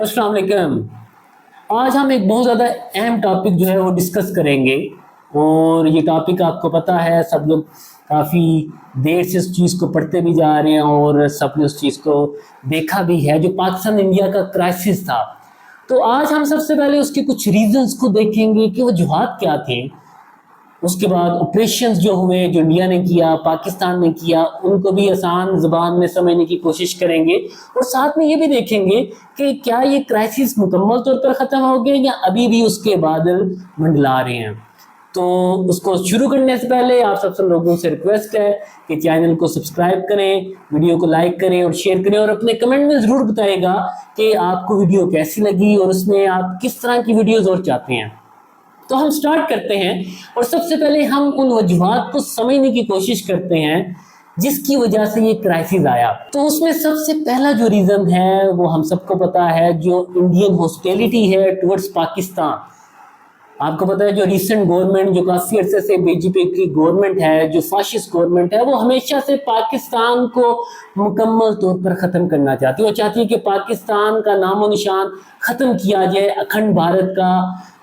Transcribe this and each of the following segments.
अस्सलाम वालेकुम। आज हम एक बहुत ज़्यादा अहम टॉपिक जो है वो डिस्कस करेंगे, और ये टॉपिक आपको पता है, सब लोग काफ़ी देर से उस चीज़ को पढ़ते भी जा रहे हैं और सब ने उस चीज़ को देखा भी है, जो पाकिस्तान इंडिया का क्राइसिस था। तो आज हम सबसे पहले उसके कुछ रीजंस को देखेंगे कि वजूहात क्या थे। उसके बाद ऑपरेशंस जो हुए, जो इंडिया ने किया, पाकिस्तान ने किया, उनको भी आसान ज़बान में समझने की कोशिश करेंगे, और साथ में ये भी देखेंगे कि क्या ये क्राइसिस मुकम्मल तौर पर ख़त्म हो गए या अभी भी उसके बादल मंडला रहे हैं। तो उसको शुरू करने से पहले आप सब लोगों से रिक्वेस्ट है कि चैनल को सब्सक्राइब करें, वीडियो को लाइक करें और शेयर करें, और अपने कमेंट में ज़रूर बताइएगा कि आपको वीडियो कैसी लगी और उसमें आप किस तरह की वीडियोज़ और चाहते हैं। तो हम स्टार्ट करते हैं, और सबसे पहले हम उन वजूहात को समझने की कोशिश करते हैं जिसकी वजह से ये क्राइसिस आया। तो उसमें सबसे पहला जो रीज़न है वो हम सबको पता है, जो इंडियन हॉस्टिलिटी है टुवर्ड्स पाकिस्तान। आपको पता है जो रिसेंट गवर्नमेंट, जो काफ़ी अरसे से बीजेपी की गवर्नमेंट है, जो फाशिस्ट गवर्नमेंट है, वो हमेशा से पाकिस्तान को मुकम्मल तौर पर ख़त्म करना चाहती है। वो चाहती है कि पाकिस्तान का नामो निशान ख़त्म किया जाए, अखंड भारत का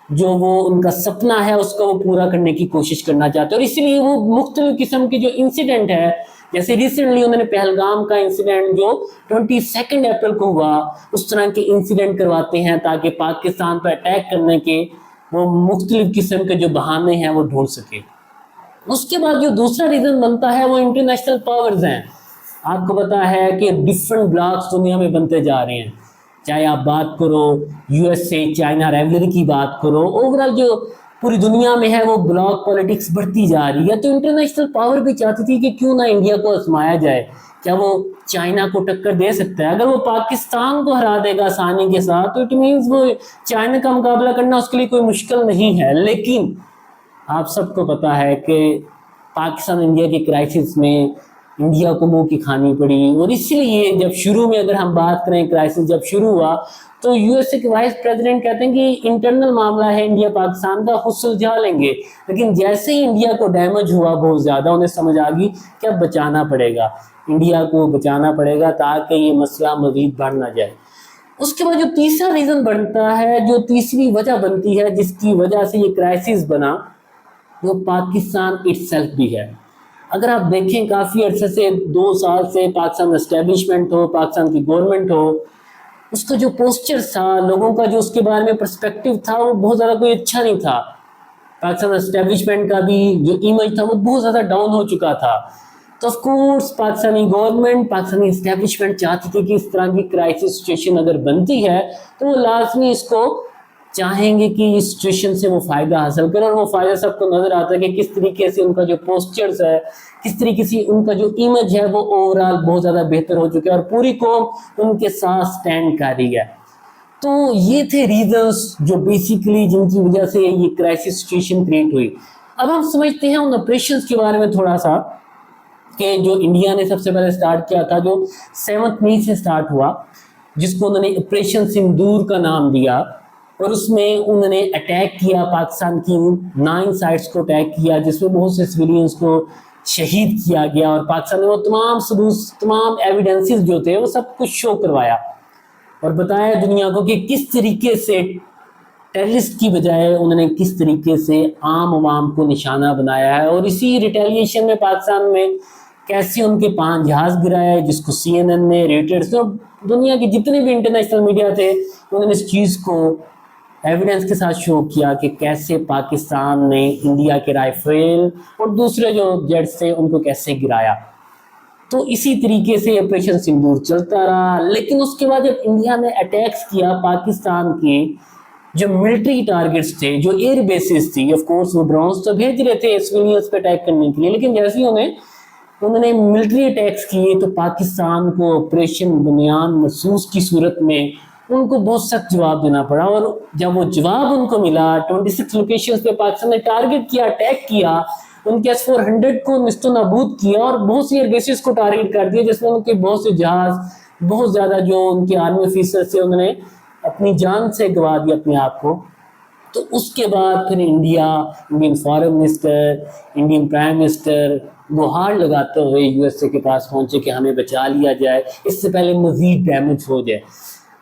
जो वो उनका सपना है उसको वो पूरा करने की कोशिश करना चाहते हैं। और इसीलिए वो मुख्तलिफ किस्म के जो इंसिडेंट है, जैसे रिसेंटली उन्होंने पहलगाम का इंसिडेंट जो 22 अप्रैल को हुआ, उस तरह के इंसिडेंट करवाते हैं ताकि पाकिस्तान पर अटैक करने के वो मुख्तलिफ किस्म के जो बहाने हैं वो ढूंढ सके। उसके बाद जो दूसरा रीज़न बनता है वो इंटरनेशनल पावर्स हैं। आपको पता है कि डिफरेंट ब्लॉक्स दुनिया में बनते जा रहे हैं, चाहे आप बात करो यूएसए, चाइना राइवलरी की बात करो, ओवरऑल जो पूरी दुनिया में है वो ब्लॉक पॉलिटिक्स बढ़ती जा रही है। तो इंटरनेशनल पावर भी चाहती थी कि क्यों ना इंडिया को आजमाया जाए, क्या वो चाइना को टक्कर दे सकता है। अगर वो पाकिस्तान को हरा देगा आसानी के साथ तो इट मीन्स वो चाइना का मुकाबला करना उसके लिए कोई मुश्किल नहीं है। लेकिन आप सबको पता है कि पाकिस्तान इंडिया के क्राइसिस में इंडिया को मुंह की खानी पड़ी, और इसलिए जब शुरू में अगर हम बात करें क्राइसिस जब शुरू हुआ तो यूएसए के वाइस प्रेसिडेंट कहते हैं कि इंटरनल मामला है इंडिया पाकिस्तान का, खुद सुलझा लेंगे। लेकिन जैसे ही इंडिया को डैमेज हुआ बहुत ज़्यादा, उन्हें समझ आ गई कि अब बचाना पड़ेगा, इंडिया को बचाना पड़ेगा ताकि ये मसला मज़ीद बढ़ ना जाए। उसके बाद जो तीसरा रीज़न बनता है, जो तीसरी वजह बनती है जिसकी वजह से ये क्राइसिस बना, वो पाकिस्तान इटसेल्फ भी है। अगर आप देखें काफ़ी अर्से से, 2 साल से पाकिस्तान एस्टेब्लिशमेंट हो, पाकिस्तान की गवर्नमेंट हो, उसका जो पोस्चर था, लोगों का जो उसके बारे में पर्सपेक्टिव था, वो बहुत ज़्यादा कोई अच्छा नहीं था। पाकिस्तान एस्टेब्लिशमेंट का भी जो इमेज था वो बहुत ज़्यादा डाउन हो चुका था। तो of course Pakistani government, Pakistani establishment चाहती थी कि इस तरह की क्राइसिस सिचुएशन अगर बनती है तो वो लाजमी इसको चाहेंगे कि इस सिचुएशन से वो फ़ायदा हासिल करें। और वो फ़ायदा सबको नज़र आता है कि किस तरीके से उनका जो पोस्चर्स है, किस तरीके से उनका जो इमेज है वो ओवरऑल बहुत ज़्यादा बेहतर हो चुका है, और पूरी कौम उनके साथ स्टैंड कर रही है। तो ये थे रीजंस जो बेसिकली जिनकी वजह से ये क्राइसिस सिचुएशन क्रिएट हुई। अब हम समझते हैं उन ऑपरेशंस के बारे में थोड़ा सा, कि जो इंडिया ने सबसे पहले स्टार्ट किया था, जो 7 मई से स्टार्ट हुआ, जिसको उन्होंने ऑपरेशन सिंदूर का नाम दिया, और उसमें उन्होंने अटैक किया, पाकिस्तान की 9 साइट्स को अटैक किया, जिसमें बहुत से सिविलियंस को शहीद किया गया, और पाकिस्तान ने वो तमाम सबूत, तमाम एविडेंसेस जो थे वो सब कुछ शो करवाया और बताया दुनिया को कि किस तरीके से टेररिस्ट की बजाय उन्होंने किस तरीके से आम आवाम को निशाना बनाया है। और इसी रिटेलिएशन में पाकिस्तान में कैसे उनके 5 जहाज़ गिराए, जिसको CNN ने, रेटर्स ने, दुनिया के जितने भी इंटरनेशनल मीडिया थे, उन्होंने इस चीज़ को एविडेंस के साथ शो किया कि कैसे पाकिस्तान ने इंडिया के राइफल और दूसरे जो जेट्स थे उनको कैसे गिराया। तो इसी तरीके से ऑपरेशन सिंदूर चलता रहा। लेकिन उसके बाद जब इंडिया ने अटैक्स किया पाकिस्तान के जो मिलिट्री टारगेट्स थे, जो एयर बेसिस थी, ऑफ कोर्स वो ड्रोन्स तो भेज रहे थे सिविलियंस पे अटैक करने के लिए, लेकिन जैसे ही उन्होंने मिलिट्री अटैक्स किए तो पाकिस्तान को ऑपरेशन बुनियान महसूस की सूरत में उनको बहुत सख्त जवाब देना पड़ा। और जब वो जवाब उनको मिला, 26 लोकेशंस पे पाकिस्तान ने टारगेट किया, अटैक किया, उनके S-400 को निस्तो नाबूद किया, और बहुत सी एयर बेसिस को टारगेट कर दिया, जिसमें उनके बहुत से जहाज, बहुत ज़्यादा जो उनके आर्मी ऑफिसर से उन्होंने अपनी जान से गंवा दिया अपने आप को। तो उसके बाद फिर Indian foreign minister, Indian prime minister गुहार लगाते हुए यूएसए के पास पहुंचे कि हमें बचा लिया जाए, इससे पहले मजीद डैमेज हो जाए।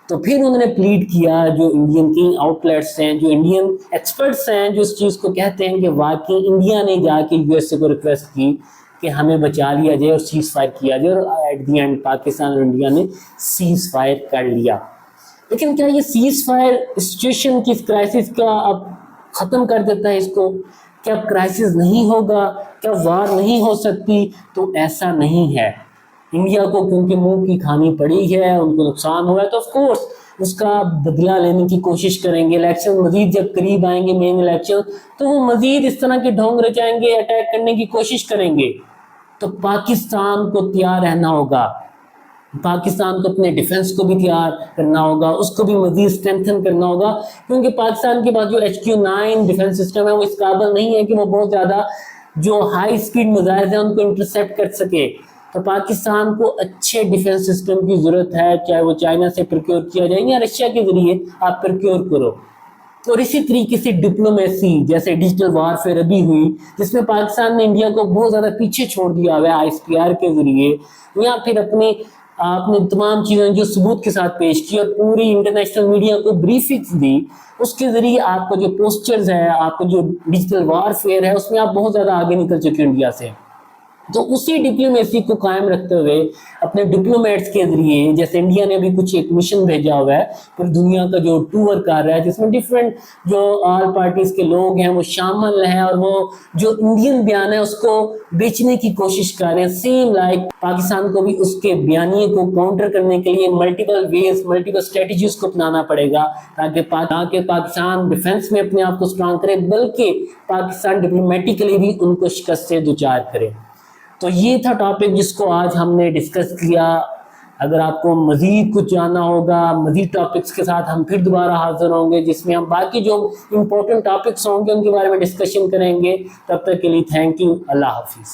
تو پھر انہوں نے پلیڈ کیا جو انڈین کی آؤٹ لیٹس ہیں, جو انڈین ایکسپرٹس ہیں جو اس چیز کو کہتے ہیں کہ واقعی انڈیا نے جا کے یو ایس اے کو ریکویسٹ کی کہ ہمیں بچا لیا جائے اور سیز فائر کیا جائے, اور ایٹ دی اینڈ پاکستان اور انڈیا نے سیز فائر کر لیا. لیکن کیا یہ سیز فائر سچویشن کی کرائسس کا اب ختم کر دیتا ہے اس کو؟ کیا کرائسس نہیں ہوگا؟ کیا وار نہیں ہو سکتی؟ تو ایسا نہیں ہے. انڈیا کو کیونکہ منہ کی کھانی پڑی ہے, ان کو نقصان ہوا ہے, تو آف کورس اس کا بدلہ لینے کی کوشش کریں گے. الیکشن مزید جب قریب آئیں گے, مین الیکشن, تو وہ مزید اس طرح کے ڈھونگ رچائیں گے, اٹیک کرنے کی کوشش کریں گے. تو پاکستان کو تیار رہنا ہوگا, پاکستان کو اپنے ڈیفنس کو بھی تیار کرنا ہوگا, اس کو بھی مزید اسٹرینتھن کرنا ہوگا, کیونکہ پاکستان کے پاس جو HQ-9 ڈیفنس سسٹم ہے وہ اس قابل نہیں ہے کہ وہ بہت زیادہ جو ہائی اسپیڈ میزائلز ہیں ان کو انٹرسیپٹ کر سکے. تو پاکستان کو اچھے ڈیفنس سسٹم کی ضرورت ہے, چاہے وہ چائنا سے پروکیور کیا جائے یا رشیا کے ذریعے آپ پروکیور کرو. اور اسی طریقے سے ڈپلومیسی, جیسے ڈیجیٹل وار فیئر ابھی ہوئی جس میں پاکستان نے انڈیا کو بہت زیادہ پیچھے چھوڑ دیا ہوا ہے ISPR کے ذریعے, یا پھر آپ نے تمام چیزیں جو ثبوت کے ساتھ پیش کی اور پوری انٹرنیشنل میڈیا کو بریفنگز دی, اس کے ذریعے آپ کا جو پوسچرز ہے, آپ کا جو ڈیجیٹل وار فیئر ہے, اس میں آپ بہت زیادہ آگے نکل چکے انڈیا سے. تو اسی ڈپلومیسی کو قائم رکھتے ہوئے اپنے ڈپلومیٹس کے ذریعے, جیسے انڈیا نے بھی کچھ ایک مشن بھیجا ہوا ہے پھر دنیا کا جو ٹور کر رہا ہے, جس میں ڈفرینٹ جو آل پارٹیز کے لوگ ہیں وہ شامل ہیں, اور وہ جو انڈین بیان ہے اس کو بیچنے کی کوشش کر رہے ہیں. سیم لائک پاکستان کو بھی اس کے بیانیے کو کاؤنٹر کرنے کے لیے ملٹیپل ویز, ملٹیپل اسٹریٹجیز کو اپنانا پڑے گا, تاکہ پاکستان ڈیفنس میں اپنے آپ کو اسٹرانگ کرے, بلکہ پاکستان ڈپلومیٹیکلی بھی ان کو شکست سے دوچار کرے. تو یہ تھا ٹاپک جس کو آج ہم نے ڈسکس کیا. اگر آپ کو مزید کچھ جاننا ہوگا, مزید ٹاپکس کے ساتھ ہم پھر دوبارہ حاضر ہوں گے, جس میں ہم باقی جو امپورٹنٹ ٹاپکس ہوں گے ان کے بارے میں ڈسکشن کریں گے. تب تک کے لیے تھینک یو, اللہ حافظ.